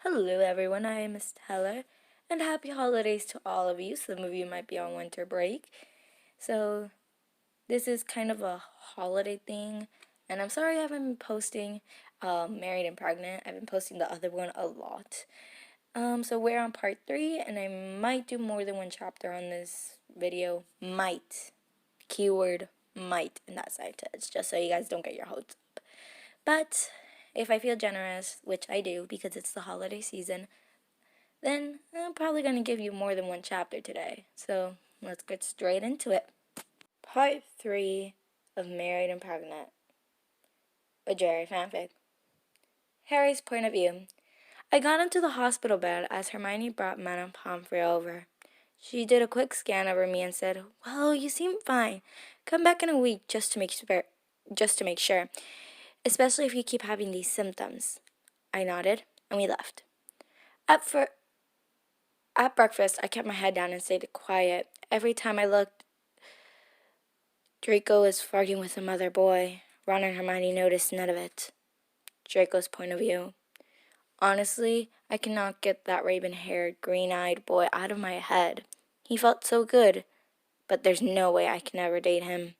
Hello everyone, I am Miss Teller, and happy holidays to all of you. Some of you might be on winter break. So this is kind of a holiday thing, and I'm sorry I haven't been posting Married and Pregnant. I've been posting the other one a lot. So we're on part 3, and I might do more than one chapter on this video. Might. Keyword might in that sentence, just so you guys don't get your hopes up. But if I feel generous, which I do because it's the holiday season, then I'm probably going to give you more than one chapter today. So let's get straight into it. Part 3 of Married and Pregnant, a Drarry fanfic. Harry's point of view. I got into the hospital bed as Hermione brought Madame Pomfrey over. She did a quick scan over me and said, "Well, you seem fine. Come back in a week just to make sure, especially if you keep having these symptoms." I nodded, and we left. At breakfast, I kept my head down and stayed quiet. Every time I looked, Draco was farting with another boy. Ron and Hermione noticed none of it. Draco's point of view. Honestly, I cannot get that raven-haired, green-eyed boy out of my head. He felt so good, but there's no way I can ever date him.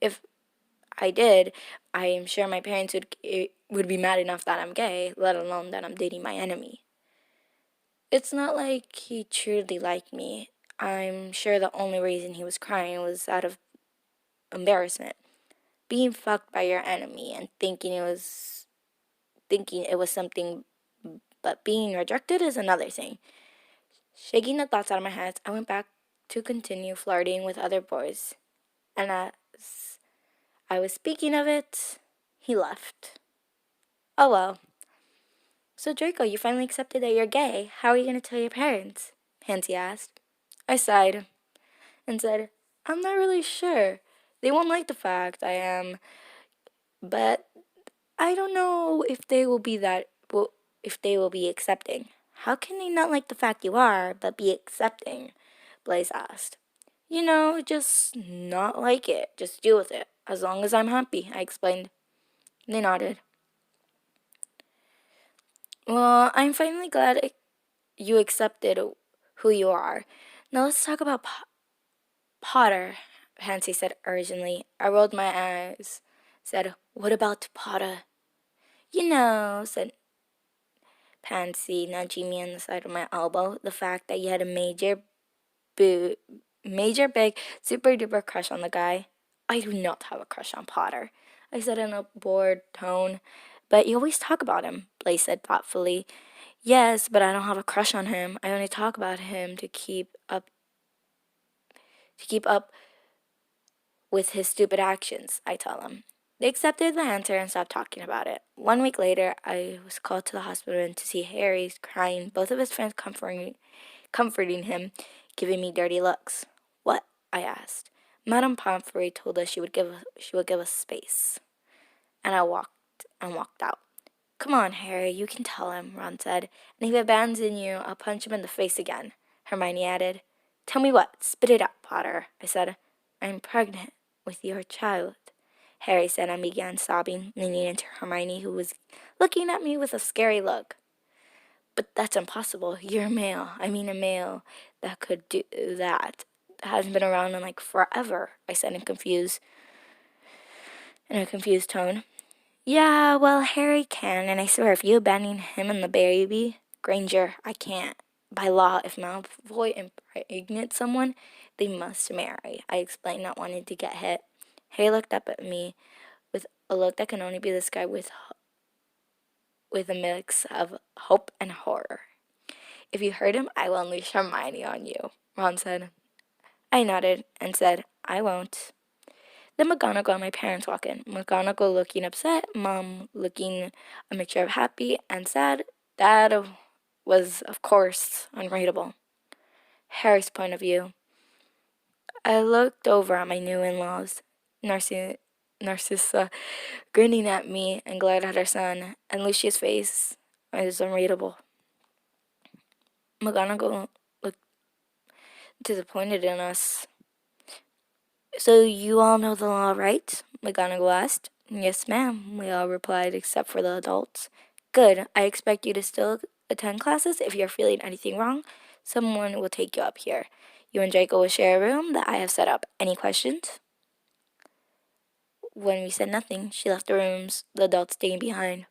If I did, I am sure my parents would be mad enough that I'm gay, let alone that I'm dating my enemy. It's not like he truly liked me. I'm sure the only reason he was crying was out of embarrassment. Being fucked by your enemy and thinking it was something, but being rejected is another thing. Shaking the thoughts out of my head, I went back to continue flirting with other boys. And as I was speaking of it, he left. Oh well. So Draco, you finally accepted that you're gay. How are you going to tell your parents? Pansy asked. I sighed and said, I'm not really sure. They won't like the fact I am, but I don't know if they will be accepting. How can they not like the fact you are, but be accepting? Blaze asked. Just not like it. Just deal with it. As long as I'm happy, I explained. They nodded. Well, I'm finally glad you accepted who you are. Now let's talk about Potter, Pansy said urgently. I rolled my eyes, said, What about Potter? Said Pansy, nudging me on the side of my elbow, the fact that you had a major, big, super duper crush on the guy. I do not have a crush on Potter, I said in a bored tone. But you always talk about him, Blaze said thoughtfully. Yes, but I don't have a crush on him. I only talk about him to keep up with his stupid actions, I tell him. They accepted the answer and stopped talking about it. 1 week later, I was called to the hospital to see Harry crying, both of his friends comforting him, giving me dirty looks. What? I asked. Madame Pomfrey told us she would give us space. And I walked out. Come on, Harry, you can tell him, Ron said. And if he abandons you, I'll punch him in the face again, Hermione added. Tell me what? Spit it out, Potter, I said. I'm pregnant with your child, Harry said and began sobbing, leaning into Hermione, who was looking at me with a scary look. But that's impossible. You're a male. I mean a male that could do that. Hasn't been around in like forever, I said in a confused tone. Yeah, well, Harry can, and I swear if you abandon him and the baby, Granger, I can't. By law, if Malfoy impregnates someone, they must marry, I explained, not wanting to get hit. Harry looked up at me with a look that can only be described with a mix of hope and horror. If you hurt him, I will unleash Hermione on you, Ron said. I nodded and said, I won't. Then McGonagall and my parents walk in. McGonagall looking upset, Mom looking a mixture of happy and sad. Dad was, of course, unreadable. Harry's point of view. I looked over at my new in-laws, Narcissa grinning at me and glared at her son, and Lucia's face was unreadable. McGonagall looked disappointed in us. So you all know the law, right? McGonagall asked. Yes, ma'am, we all replied, except for the adults. Good. I expect you to still attend classes. If you're feeling anything wrong, someone will take you up here. You and Draco will share a room that I have set up. Any questions? When we said nothing, she left the rooms, the adults staying behind.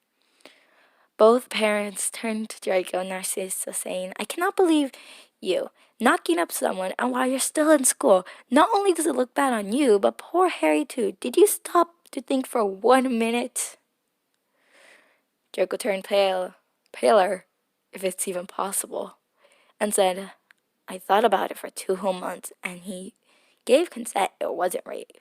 Both parents turned to Draco and Narcissa, saying, I cannot believe you knocking up someone, and while you're still in school. Not only does it look bad on you, but poor Harry too. Did you stop to think for 1 minute? Draco turned paler, if it's even possible, and said, I thought about it for 2 whole months, and he gave consent. It wasn't rape.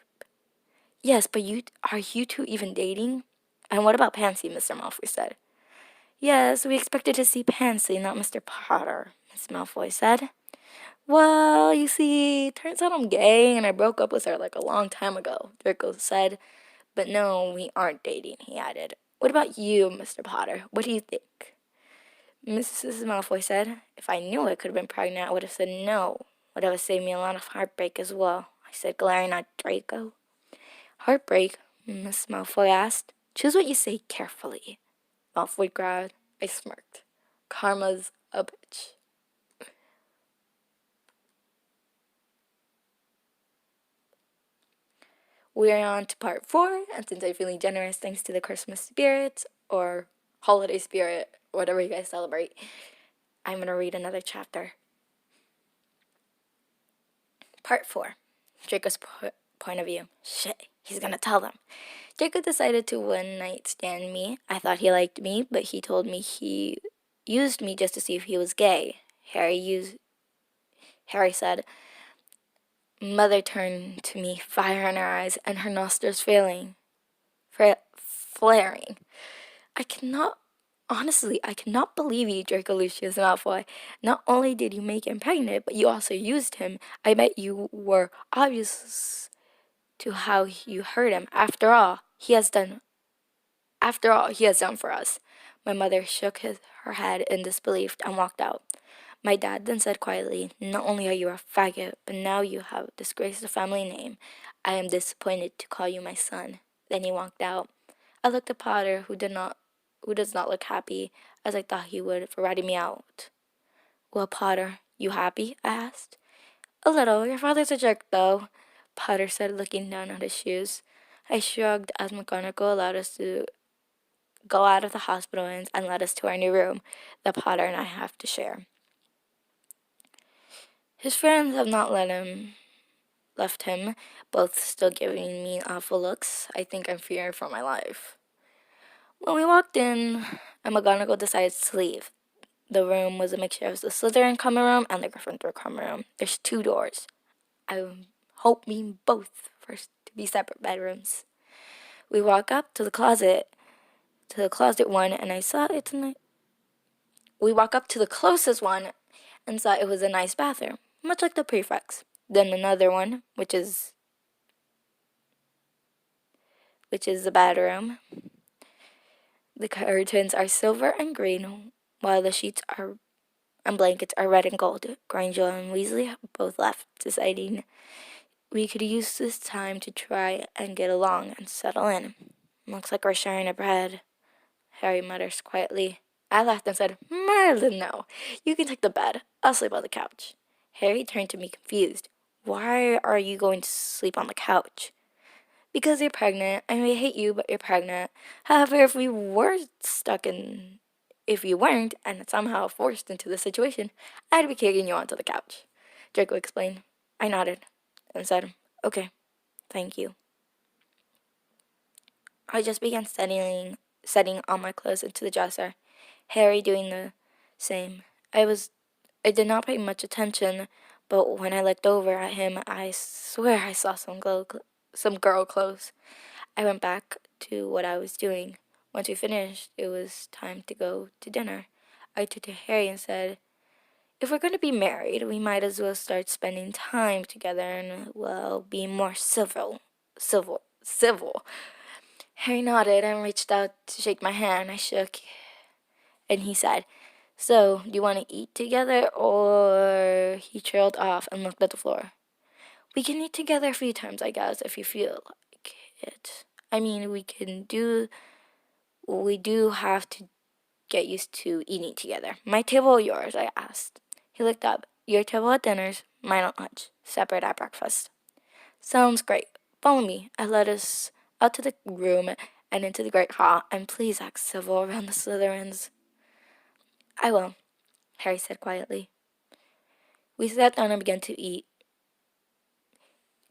Yes, but are you two even dating? And what about Pansy, Mr. Malfoy said. Yes, we expected to see Pansy, not Mr. Potter, Miss Malfoy said. Well, you see, turns out I'm gay, and I broke up with her like a long time ago, Draco said. But no, we aren't dating, he added. What about you, Mr. Potter? What do you think? Mrs. Malfoy said, if I knew I could have been pregnant, I would have said no. Would have saved me a lot of heartbreak as well, I said, glaring at Draco. Heartbreak? Miss Malfoy asked. Choose what you say carefully. Malfoy growled. I smirked. Karma's a bitch. We are on to part 4, and since I'm feeling generous thanks to the Christmas spirit, or holiday spirit, whatever you guys celebrate, I'm going to read another chapter. Part 4. Draco's point of view. Shit, he's going to tell them. Draco decided to one-night stand me. I thought he liked me, but he told me he used me just to see if he was gay. Harry said. Mother turned to me, fire in her eyes, and her nostrils flaring. I cannot believe you, Draco Lucius Malfoy. Not only did you make him pregnant, but you also used him. I bet you were obvious to how you hurt him. After all he has done for us. My mother shook her head in disbelief and walked out. My dad then said quietly, not only are you a faggot, but now you have disgraced the family name. I am disappointed to call you my son. Then he walked out. I looked at Potter, who does not look happy, as I thought he would, for ratting me out. Well, Potter, you happy? I asked. A little. Your father's a jerk, though, Potter said, looking down at his shoes. I shrugged as McGonagall allowed us to go out of the hospital and led us to our new room that Potter and I have to share. His friends have not left him, both still giving me awful looks. I think I'm fearing for my life. When we walked in, McGonagall decided to leave. The room was a mixture of the Slytherin common room and the Gryffindor common room. There's 2 doors. I hope me both first to be separate bedrooms. We walk up to the closet one, and I saw it's We walk up to the closest one and saw it was a nice bathroom, much like the prefects. Then another one, which is the bedroom. The curtains are silver and green, while the sheets and blankets are red and gold. Granger and Weasley both left, deciding we could use this time to try and get along and settle in. Looks like we're sharing a bed, Harry mutters quietly. I laughed and said, Merlin, no. You can take the bed. I'll sleep on the couch. Harry turned to me confused. Why are you going to sleep on the couch? Because you're pregnant. I may hate you, but you're pregnant. However, if you weren't and somehow forced into the situation, I'd be kicking you onto the couch, Draco explained. I nodded and said, okay, thank you. I just began setting all my clothes into the dresser, Harry doing the same. I did not pay much attention, but when I looked over at him, I swear I saw some girl clothes. I went back to what I was doing. Once we finished, it was time to go to dinner. I turned to Harry and said, if we're going to be married, we might as well start spending time together and, well, be more civil. Harry nodded and reached out to shake my hand. I shook, and he said, so, do you want to eat together, or... He trailed off and looked at the floor. We can eat together a few times, I guess, if you feel like it. I mean, we do have to get used to eating together. My table or yours? I asked. He looked up. Your table at dinners, mine at lunch, separate at breakfast. Sounds great. Follow me. I led us out to the room and into the great hall, and please act civil around the Slytherins. I will, Harry said quietly. We sat down and began to eat.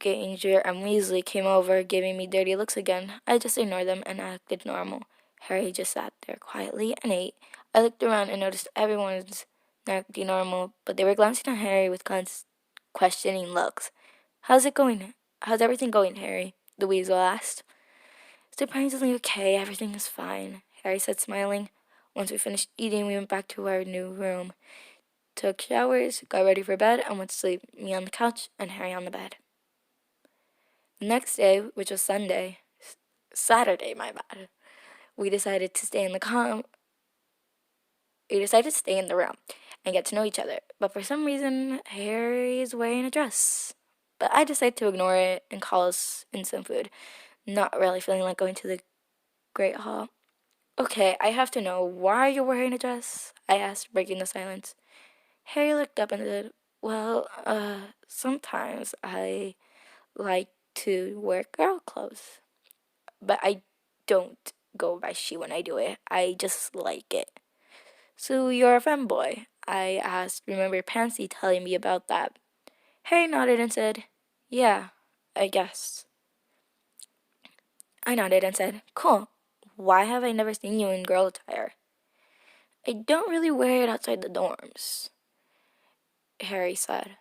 Granger and Weasley came over, giving me dirty looks again. I just ignored them and acted normal. Harry just sat there quietly and ate. I looked around and noticed everyone's acting normal, but they were glancing at Harry with questioning looks. How's it going? How's everything going, Harry? The weasel asked. Surprisingly okay, everything is fine, Harry said, smiling. Once we finished eating, we went back to our new room, took showers, got ready for bed, and went to sleep, me on the couch and Harry on the bed. The next day, which was Saturday, my bad, we decided to stay in the room and get to know each other. But for some reason, Harry is wearing a dress. But I decided to ignore it and call us in some food, not really feeling like going to the Great Hall. Okay, I have to know, why are you wearing a dress? I asked, breaking the silence. Harry looked up and said, well, sometimes I like to wear girl clothes. But I don't go by she when I do it. I just like it. So you're a femboy? I asked, remember Pansy telling me about that. Harry nodded and said, yeah, I guess. I nodded and said, cool. Why have I never seen you in girl attire? I don't really wear it outside the dorms, Harry said.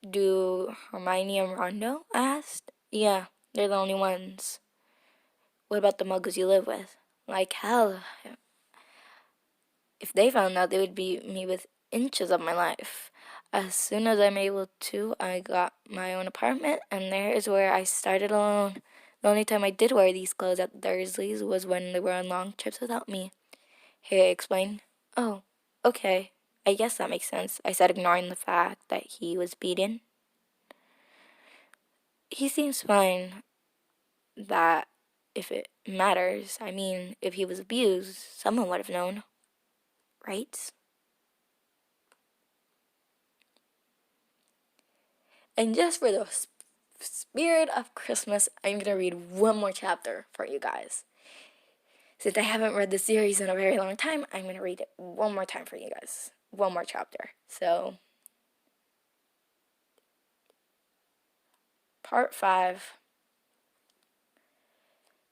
Do Hermione and Rondo? I asked. Yeah, they're the only ones. What about the muggles you live with? Like hell. If they found out, they would beat me with inches of my life. As soon as I'm able to, I got my own apartment, and there is where I started alone. The only time I did wear these clothes at Dursley's was when they were on long trips without me. Harry explained. Oh, okay. I guess that makes sense, I said, ignoring the fact that he was beaten. He seems fine. That, if it matters, I mean, if he was abused, someone would have known. Right? And just for the spirit of Christmas, I'm going to read one more chapter for you guys. Since I haven't read the series in a very long time, I'm going to read it one more time for you guys. One more chapter. So, Part 5,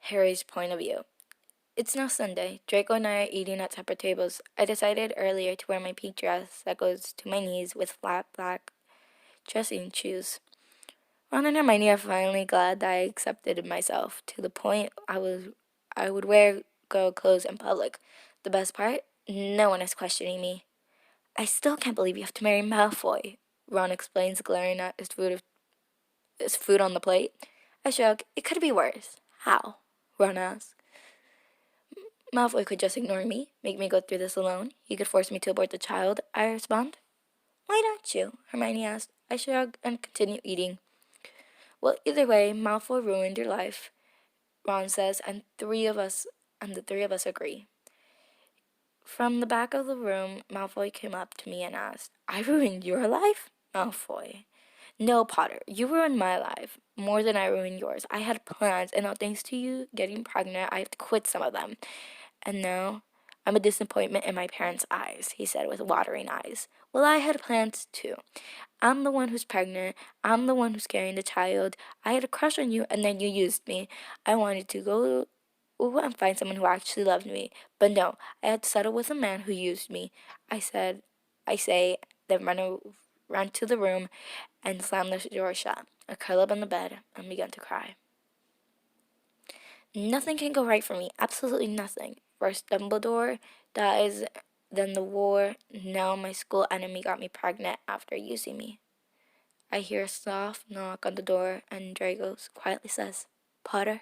Harry's point of view. It's now Sunday. Draco and I are eating at separate tables. I decided earlier to wear my pink dress that goes to my knees with flat black dressing shoes. Ron and Hermione are finally glad that I accepted myself, to the point I would wear girl clothes in public. The best part? No one is questioning me. I still can't believe you have to marry Malfoy, Ron explains, glaring at his food on the plate. I shrug. It could be worse. How? Ron asks. Malfoy could just ignore me, make me go through this alone. He could force me to abort the child, I respond. Why don't you? Hermione asked. I shrug and continue eating. Well, either way, Malfoy ruined your life, Ron says, and the three of us agree. From the back of the room, Malfoy came up to me and asked, I ruined your life? Malfoy. No, Potter, you ruined my life more than I ruined yours. I had plans, and now thanks to you getting pregnant, I have to quit some of them. And now I'm a disappointment in my parents' eyes, he said with watering eyes. Well, I had plans too. I'm the one who's pregnant. I'm the one who's carrying the child. I had a crush on you, and then you used me. I wanted to go and find someone who actually loved me. But no, I had to settle with a man who used me. Then ran to the room and slammed the door shut. I curled up on the bed and began to cry. Nothing can go right for me. Absolutely nothing. First Dumbledore dies, then the war. Now my school enemy got me pregnant after using me. I hear a soft knock on the door, and Draco quietly says, Potter?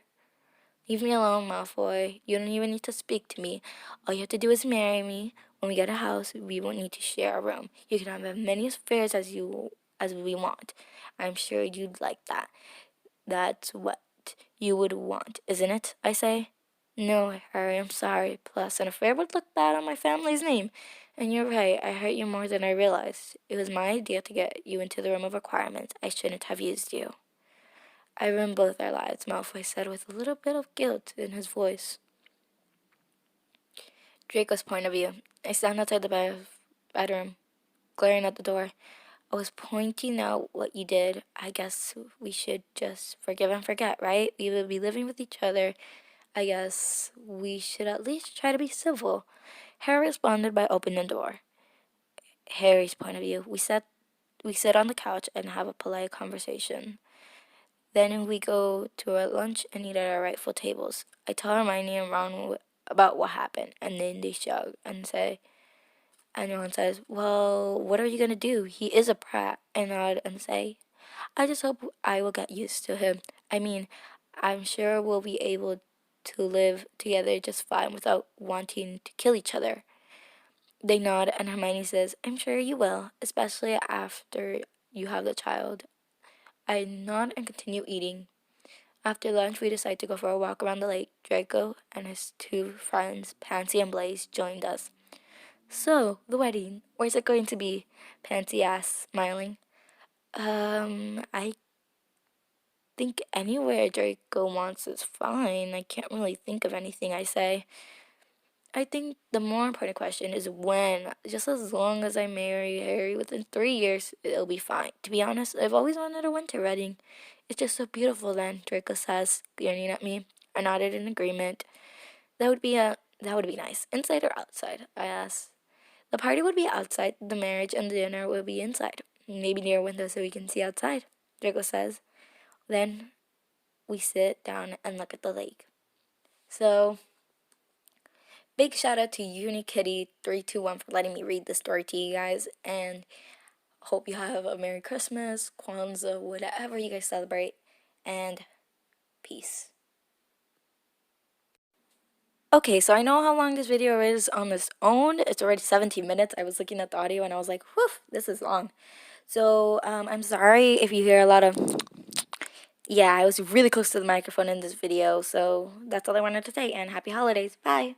Leave me alone, Malfoy. You don't even need to speak to me. All you have to do is marry me. When we get a house, we won't need to share a room. You can have as many affairs as we want. I'm sure you'd like that. That's what you would want, isn't it? I say. No, Harry, I'm sorry. Plus, an affair would look bad on my family's name. And you're right, I hurt you more than I realized. It was my idea to get you into the room of requirements. I shouldn't have used you. I ruined both our lives, Malfoy said with a little bit of guilt in his voice. Draco's point of view. I stand outside the bedroom, glaring at the door. I was pointing out what you did. I guess we should just forgive and forget, right? We will be living with each other. I guess we should at least try to be civil. Harry responded by opening the door. Harry's point of view. We sit on the couch and have a polite conversation. Then we go to our lunch and eat at our rightful tables. I tell Hermione and Ron about what happened, and then they shrug and Ron says, "Well, what are you gonna do? He is a prat." I nod and say, "I just hope I will get used to him. I mean, I'm sure we'll be able to live together just fine without wanting to kill each other." They nod, and Hermione says, "I'm sure you will, especially after you have the child." I nod and continue eating. After lunch, we decide to go for a walk around the lake. Draco and his two friends, Pansy and Blaze, joined us. "So, the wedding, where's it going to be?" Pansy asked, smiling. I think anywhere Draco wants is fine. I can't really think of anything," I say. I think the more important question is when. Just as long as I marry Harry within 3 years, it'll be fine. To be honest, I've always wanted a winter wedding. It's just so beautiful then, Draco says, grinning at me. I nodded in agreement. That would be nice. Inside or outside? I asked. The party would be outside, the marriage and the dinner would be inside. Maybe near a window so we can see outside, Draco says. Then we sit down and look at the lake. So, big shout out to UniKitty321 for letting me read the story to you guys, and hope you have a Merry Christmas, Kwanzaa, whatever you guys celebrate, and peace. Okay, so I know how long this video is on its own. It's already 17 minutes. I was looking at the audio and I was like, whew, this is long. So, I'm sorry if you hear a lot of... Yeah, I was really close to the microphone in this video, so that's all I wanted to say, and happy holidays. Bye!